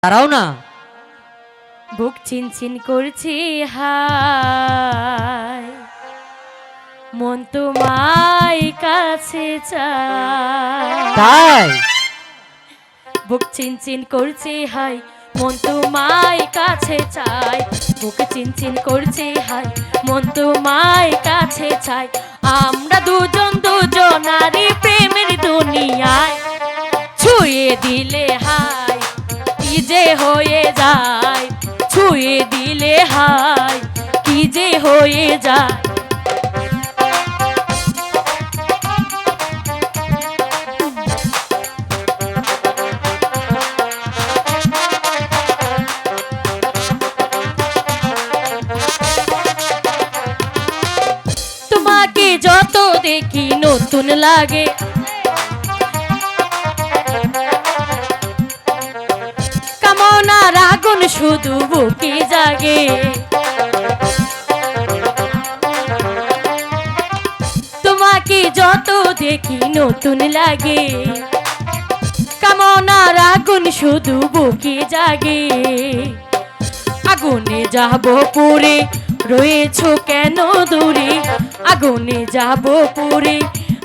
দাঁড়াও না। বুক চিনচিন করছি হায়, মন তোমায় কাছে চায়। তাই বুক চিনচিন করছি হায়, মন তোমায় কাছে চায়। বুক চিনচিন করছি হায়, মন তোমায় কাছে চায়। আমরা দুজন দুজনারই প্রেমের দুনিয়ায়, ছুঁয়ে দিলে হায় কি যে হয়ে যায়, ছুঁয়ে দিলে হায় কি যে হয়ে যায়। তোমাকে যত দেখি নতুন লাগে, কামনার আগুন শুধু বুকে জাগে। তোমাকে যত দেখি নতুন লাগে, কামনার আগুন শুধু বুকে জাগে। আগুনে যাব পুরে, রয়েছো কেন দূরে? আগুনে যাব পুরে,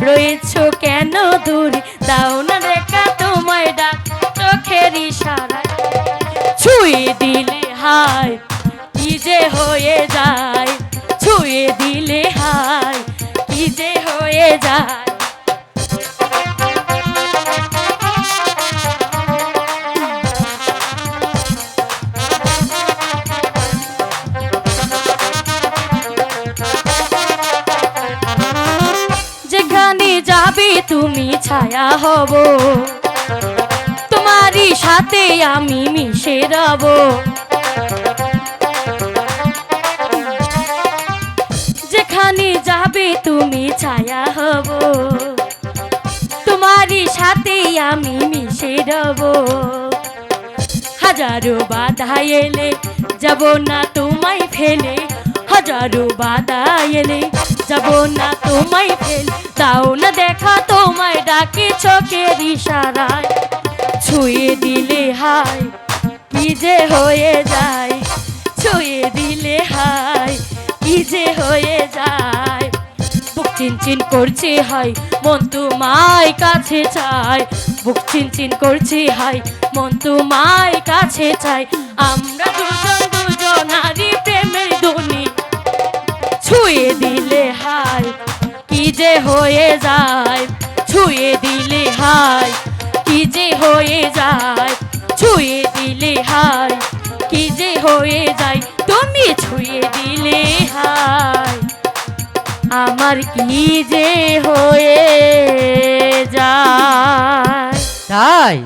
রয়েছো কেন দূরে? দাও না দেখা তোমায় ডাক, চোখের ইশারায় ছুঁয়ে দিলে হায় কি যে হয়ে যায়, ছুঁয়ে দিলে হায় কি যে হয়ে যায়। যেখানে যাবে তুমি ছায়া হব, তোমারই সাথে আমি মিশে রব। যেখানে যাবে তুমি ছায়া হব, তোমারই সাথে আমি মিশে রব। হাজারো বাধা এলে যাব না তোমায় ফেলে, হাজারো বাধা এলে যাব না তোমায় ফেলে। দাও না দেখা তোমায় ডাকে চোখের ইশারায়, ছুঁয়ে দিলে হায় কি যে হয়ে যায়, ছুঁয়ে দিলে হায় কি যে হয়ে যায়। বুক চিনচিন করছে হায়, মন তোমায় কাছে চায়। বুক চিনচিন করছে হায়, মন তোমায় কাছে চায়। আমরা দুজন দুজনারই প্রেমের দুনিয়া, ছুঁয়ে দিলে হায় কি যে হয়ে যায়, ছুঁয়ে দিলে হায় কি যে হয়ে যায়, ছুঁয়ে দিলে হায় কি যে হয়ে যায়। তুমি ছুঁয়ে দিলে হায় আমার কি যে হয়ে যায়। তাই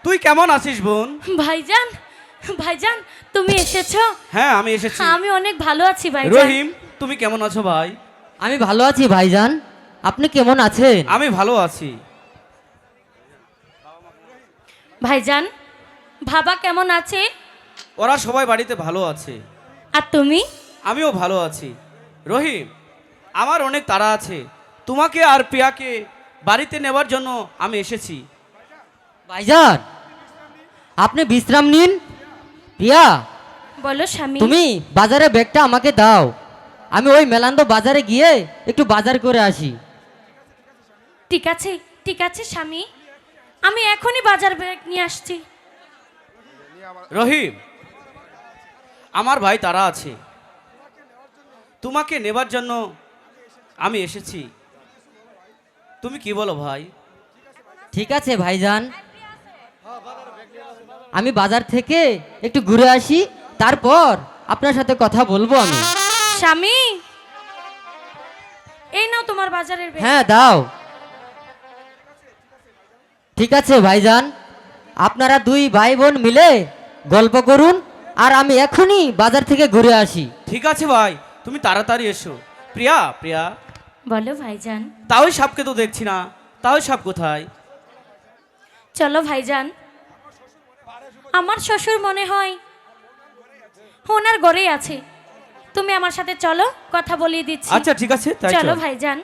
তুই কেমন আছিস বোন? ভাইজান, ভাইজান তুমি এসেছো? হ্যাঁ আমি এসেছি। আমি অনেক ভালো আছি ভাইজান। রহিম তুমি কেমন আছো ভাই? আমি ভালো আছি ভাইজান, আপনি কেমন আছেন? আমি ভালো আছি। ভাইজান বাবা কেমন আছে? ওরা সবাই বাড়িতে ভালো আছে। আর তুমি? আমিও ভালো আছি। রহিম, আমার অনেক তাড়া আছে, তোমাকে আর প্রিয়াকে বাড়িতে নেবার জন্য আমি এসেছি। ভাইজান আপনি বিশ্রাম নিন। প্রিয়া, বলো স্বামী। তুমি বাজারে ব্যাগটা আমাকে দাও, আমি ওই মেলান্দ বাজারে গিয়ে একটু বাজার করে আসি। ঠিক আছে, ঠিক আছে স্বামী, আমি এখনই বাজার ব্যাগ নিয়ে আসছি। রহিম, আমার ভাই তারা আছে, তোমাকে নেবার জন্য আমি এসেছি। তুমি কি বলো ভাই? ঠিক আছে ভাইজান, আমি বাজার থেকে একটু ঘুরে আসি, তারপর আপনার সাথে কথা বলবো আমি। স্বামী এই নাও তোমার বাজারের ব্যাগ। হ্যাঁ দাও। ঠিক আছে ভাইজান, আপনারা দুই ভাই বোন মিলে গল্প করুন, আর আমি এখনই বাজার থেকে ঘুরে আসি। ঠিক আছে ভাই, তুমি তাড়াতাড়ি এসো। প্রিয়া, প্রিয়া, বলো ভাইজান। তাও সাপকে তো দেখছি না, তাও সাপ কোথায়? চলো ভাইজান, আমার শ্বশুর মনে হয় ওনার ঘরেই আছে। তুমি আমার সাথে চলো কথা বলিয়ে দিচ্ছি আচ্ছা ঠিক আছে তাই চলো চল। ভাইজান